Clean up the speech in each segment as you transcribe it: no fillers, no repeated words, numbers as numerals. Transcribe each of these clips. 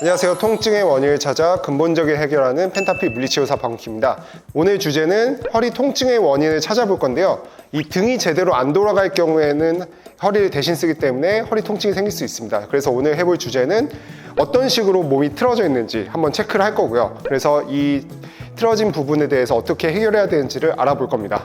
안녕하세요. 통증의 원인을 찾아 근본적인 해결하는 펜타피 물리치료사 박문키입니다. 오늘 주제는 허리 통증의 원인을 찾아볼 건데요. 이 등이 제대로 안 돌아갈 경우에는 허리를 대신 쓰기 때문에 허리 통증이 생길 수 있습니다. 그래서 오늘 해볼 주제는 어떤 식으로 몸이 틀어져 있는지 한번 체크를 할 거고요. 그래서 이 틀어진 부분에 대해서 어떻게 해결해야 되는지를 알아볼 겁니다.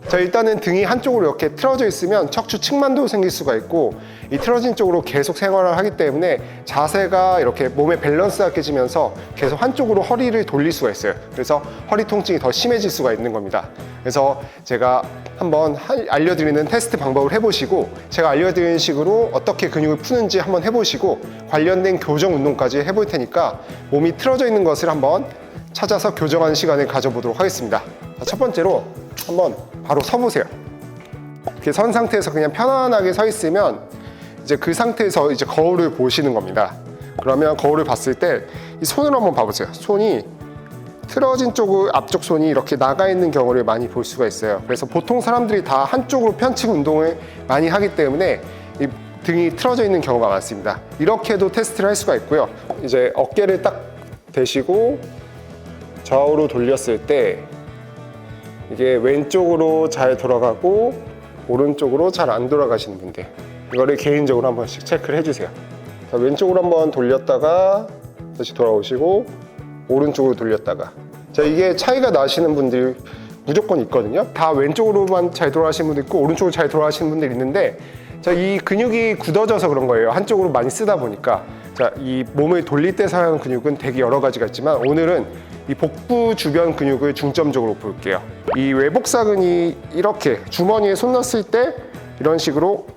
자, 일단은 등이 한쪽으로 이렇게 틀어져 있으면 척추 측만도 생길 수가 있고, 이 틀어진 쪽으로 계속 생활을 하기 때문에 자세가 이렇게 몸의 밸런스가 깨지면서 계속 한쪽으로 허리를 돌릴 수가 있어요. 그래서 허리 통증이 더 심해질 수가 있는 겁니다. 그래서 제가 한번 알려드리는 테스트 방법을 해보시고, 제가 알려드리는 식으로 어떻게 근육을 푸는지 한번 해보시고, 관련된 교정 운동까지 해볼 테니까 몸이 틀어져 있는 것을 한번 찾아서 교정하는 시간을 가져보도록 하겠습니다. 자, 첫 번째로 한번 바로 서보세요. 이렇게 선 상태에서 그냥 편안하게 서 있으면 이제 그 상태에서 이제 거울을 보시는 겁니다. 그러면 거울을 봤을 때 이 손을 한번 봐보세요. 손이 틀어진 쪽, 앞쪽 손이 이렇게 나가 있는 경우를 많이 볼 수가 있어요. 그래서 보통 사람들이 다 한쪽으로 편측 운동을 많이 하기 때문에 이 등이 틀어져 있는 경우가 많습니다. 이렇게도 테스트를 할 수가 있고요. 이제 어깨를 딱 대시고 좌우로 돌렸을 때 이게 왼쪽으로 잘 돌아가고 오른쪽으로 잘 안 돌아가시는 분들, 이거를 개인적으로 한 번씩 체크를 해주세요. 자, 왼쪽으로 한번 돌렸다가 다시 돌아오시고 오른쪽으로 돌렸다가. 자, 이게 차이가 나시는 분들 무조건 있거든요. 다 왼쪽으로만 잘 돌아가시는 분도 있고 오른쪽으로 잘 돌아가시는 분들이 있는데, 자, 이 근육이 굳어져서 그런 거예요. 한쪽으로 많이 쓰다 보니까. 자, 이 몸을 돌릴 때 사용하는 근육은 되게 여러 가지가 있지만 오늘은 이 복부 주변 근육을 중점적으로 볼게요. 이 외복사근이 이렇게 주머니에 손 넣었을 때 이런 식으로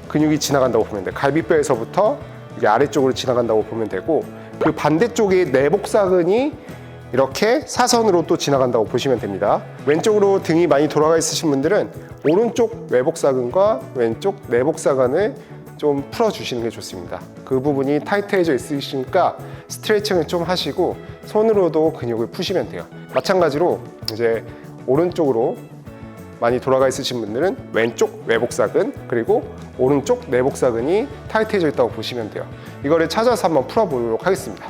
근육이 지나간다고 보면 돼요. 갈비뼈에서부터 이게 아래쪽으로 지나간다고 보면 되고, 그 반대쪽에 내복사근이 이렇게 사선으로 또 지나간다고 보시면 됩니다. 왼쪽으로 등이 많이 돌아가 있으신 분들은 오른쪽 외복사근과 왼쪽 내복사근을 좀 풀어주시는 게 좋습니다. 그 부분이 타이트해져 있으시니까 스트레칭을 좀 하시고 손으로도 근육을 푸시면 돼요. 마찬가지로 이제 오른쪽으로 많이 돌아가 있으신 분들은 왼쪽 외복사근 그리고 오른쪽 내복사근이 타이트해져 있다고 보시면 돼요. 이거를 찾아서 한번 풀어보도록 하겠습니다.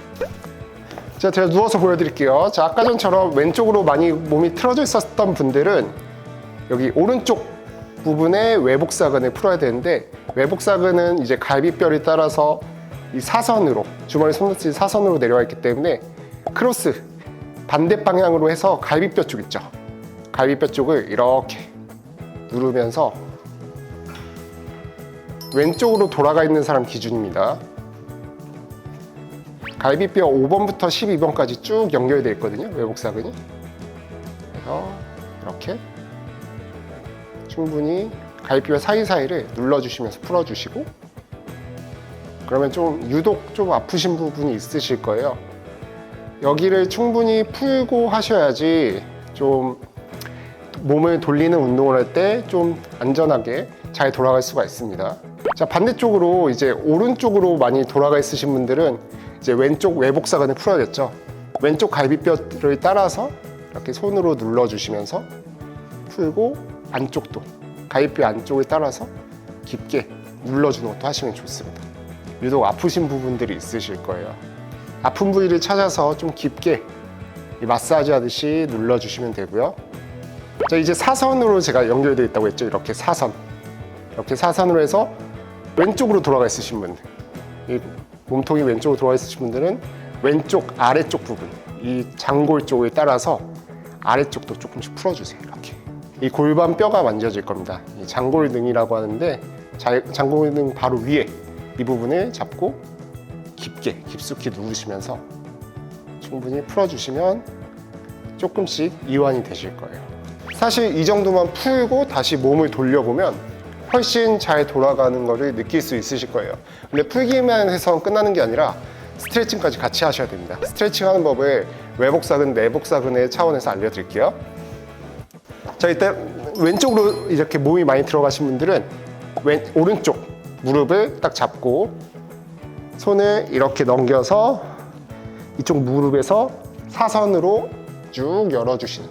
자, 제가 누워서 보여드릴게요. 자, 아까 전처럼 왼쪽으로 많이 몸이 틀어져 있었던 분들은 여기 오른쪽 부분에 외복사근을 풀어야 되는데, 외복사근은 이제 갈비뼈를 따라서 이 사선으로, 주머니 손끝이 사선으로 내려와 있기 때문에 크로스 반대 방향으로 해서 갈비뼈 쪽 있죠. 갈비뼈 쪽을 이렇게 누르면서 왼쪽으로 돌아가 있는 사람 기준입니다. 갈비뼈 5번부터 12번까지 쭉 연결되어 있거든요, 외복사근이. 그래서 이렇게 충분히 갈비뼈 사이사이를 눌러주시면서 풀어주시고, 그러면 좀 유독 좀 아프신 부분이 있으실 거예요. 여기를 충분히 풀고 하셔야지 좀 몸을 돌리는 운동을 할 때 좀 안전하게 잘 돌아갈 수가 있습니다. 자, 반대쪽으로 이제 오른쪽으로 많이 돌아가 있으신 분들은 이제 왼쪽 외복사근을 풀어야겠죠. 왼쪽 갈비뼈를 따라서 이렇게 손으로 눌러주시면서 풀고, 안쪽도 갈비뼈 안쪽을 따라서 깊게 눌러주는 것도 하시면 좋습니다. 유독 아프신 부분들이 있으실 거예요. 아픈 부위를 찾아서 좀 깊게 마사지 하듯이 눌러주시면 되고요. 자, 이제 사선으로 제가 연결되어 있다고 했죠. 이렇게 사선, 이렇게 사선으로 해서 왼쪽으로 돌아가 있으신 분들, 이 몸통이 왼쪽으로 돌아가 있으신 분들은 왼쪽 아래쪽 부분, 이 장골 쪽을 따라서 아래쪽도 조금씩 풀어주세요. 이렇게 이 골반 뼈가 만져질 겁니다. 이 장골등이라고 하는데, 장골등 바로 위에 이 부분을 잡고 깊게 깊숙이 누르시면서 충분히 풀어주시면 조금씩 이완이 되실 거예요. 사실 이 정도만 풀고 다시 몸을 돌려보면 훨씬 잘 돌아가는 거를 느낄 수 있으실 거예요. 근데 풀기만 해서 끝나는 게 아니라 스트레칭까지 같이 하셔야 됩니다. 스트레칭 하는 법을 외복사근, 내복사근의 차원에서 알려드릴게요. 자, 일단 왼쪽으로 이렇게 몸이 많이 들어가신 분들은 오른쪽 무릎을 딱 잡고 손을 이렇게 넘겨서 이쪽 무릎에서 사선으로 쭉 열어주시는,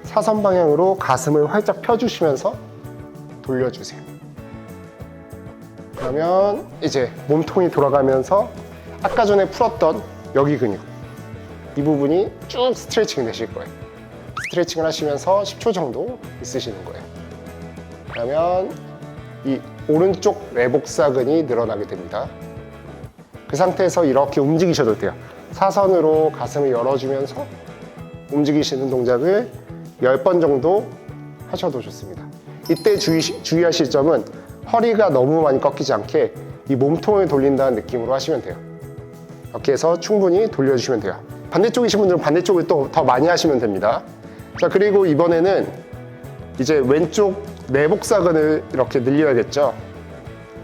사선 방향으로 가슴을 활짝 펴주시면서 돌려주세요. 그러면 이제 몸통이 돌아가면서 아까 전에 풀었던 여기 근육, 이 부분이 쭉 스트레칭 되실 거예요. 스트레칭을 하시면서 10초 정도 있으시는 거예요. 그러면 이 오른쪽 레복사근이 늘어나게 됩니다. 그 상태에서 이렇게 움직이셔도 돼요. 사선으로 가슴을 열어주면서 움직이시는 동작을 10번 정도 하셔도 좋습니다. 이때 주의하실 점은 허리가 너무 많이 꺾이지 않게 이 몸통을 돌린다는 느낌으로 하시면 돼요. 이렇게 해서 충분히 돌려주시면 돼요. 반대쪽이신 분들은 반대쪽을 또 더 많이 하시면 됩니다. 자, 그리고 이번에는 이제 왼쪽 내복사근을 이렇게 늘려야겠죠.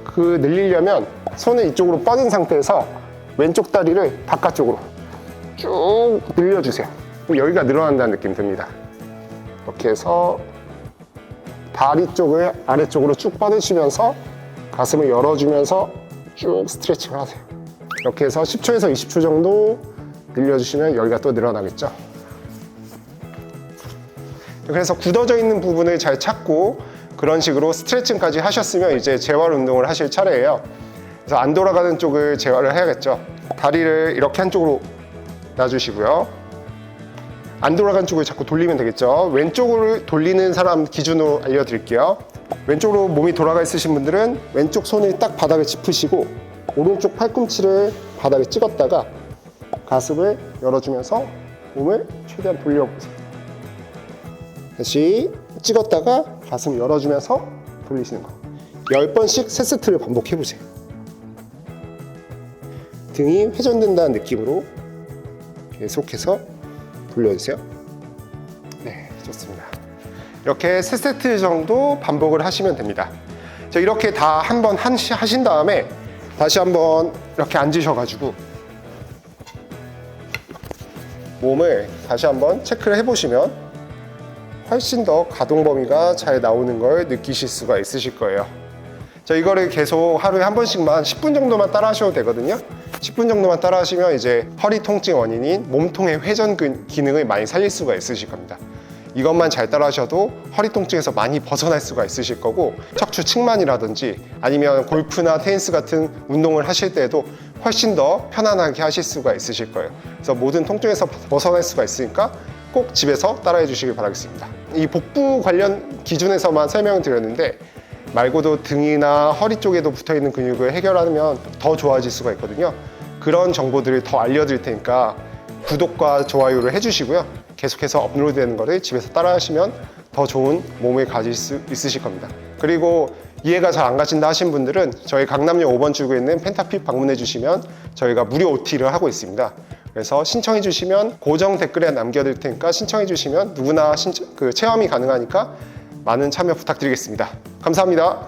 그 늘리려면 손을 이쪽으로 뻗은 상태에서 왼쪽 다리를 바깥쪽으로 쭉 늘려주세요. 여기가 늘어난다는 느낌이 듭니다. 이렇게 해서 다리 쪽을 아래쪽으로 쭉 뻗으시면서 가슴을 열어주면서 쭉 스트레칭을 하세요. 이렇게 해서 10초에서 20초 정도 늘려주시면 여기가 또 늘어나겠죠. 그래서 굳어져 있는 부분을 잘 찾고 그런 식으로 스트레칭까지 하셨으면 이제 재활 운동을 하실 차례예요. 그래서 안 돌아가는 쪽을 재활을 해야겠죠. 다리를 이렇게 한쪽으로 놔주시고요. 안 돌아간 쪽을 자꾸 돌리면 되겠죠. 왼쪽으로 돌리는 사람 기준으로 알려드릴게요. 왼쪽으로 몸이 돌아가 있으신 분들은 왼쪽 손을 딱 바닥에 짚으시고 오른쪽 팔꿈치를 바닥에 찍었다가 가슴을 열어주면서 몸을 최대한 돌려보세요. 다시 찍었다가 가슴 열어주면서 돌리시는 거 10번씩 3세트를 반복해보세요. 등이 회전된다는 느낌으로 계속해서 돌려주세요. 네, 좋습니다. 이렇게 3세트 정도 반복을 하시면 됩니다. 자, 이렇게 다 한번 하신 다음에 다시 한번 이렇게 앉으셔가지고 몸을 다시 한번 체크를 해보시면 훨씬 더 가동 범위가 잘 나오는 걸 느끼실 수가 있으실 거예요. 자, 이거를 계속 하루에 한 번씩만 10분 정도만 따라 하셔도 되거든요. 10분 정도만 따라 하시면 이제 허리 통증 원인인 몸통의 회전 기능을 많이 살릴 수가 있으실 겁니다. 이것만 잘 따라 하셔도 허리 통증에서 많이 벗어날 수가 있으실 거고 척추 측만이라든지 아니면 골프나 테니스 같은 운동을 하실 때에도 훨씬 더 편안하게 하실 수가 있으실 거예요. 그래서 모든 통증에서 벗어날 수가 있으니까 꼭 집에서 따라해 주시길 바라겠습니다. 이 복부 관련 기준에서만 설명을 드렸는데 말고도 등이나 허리 쪽에도 붙어있는 근육을 해결하면 더 좋아질 수가 있거든요. 그런 정보들을 더 알려드릴 테니까 구독과 좋아요를 해주시고요. 계속해서 업로드되는 거를 집에서 따라하시면 더 좋은 몸을 가질 수 있으실 겁니다. 그리고 이해가 잘 안 가신다 하신 분들은 저희 강남역 5번 출구에 있는 펜타핏 방문해 주시면 저희가 무료 OT를 하고 있습니다. 그래서 신청해 주시면 고정 댓글에 남겨드릴 테니까 신청해 주시면 누구나 체험이 가능하니까 많은 참여 부탁드리겠습니다. 감사합니다.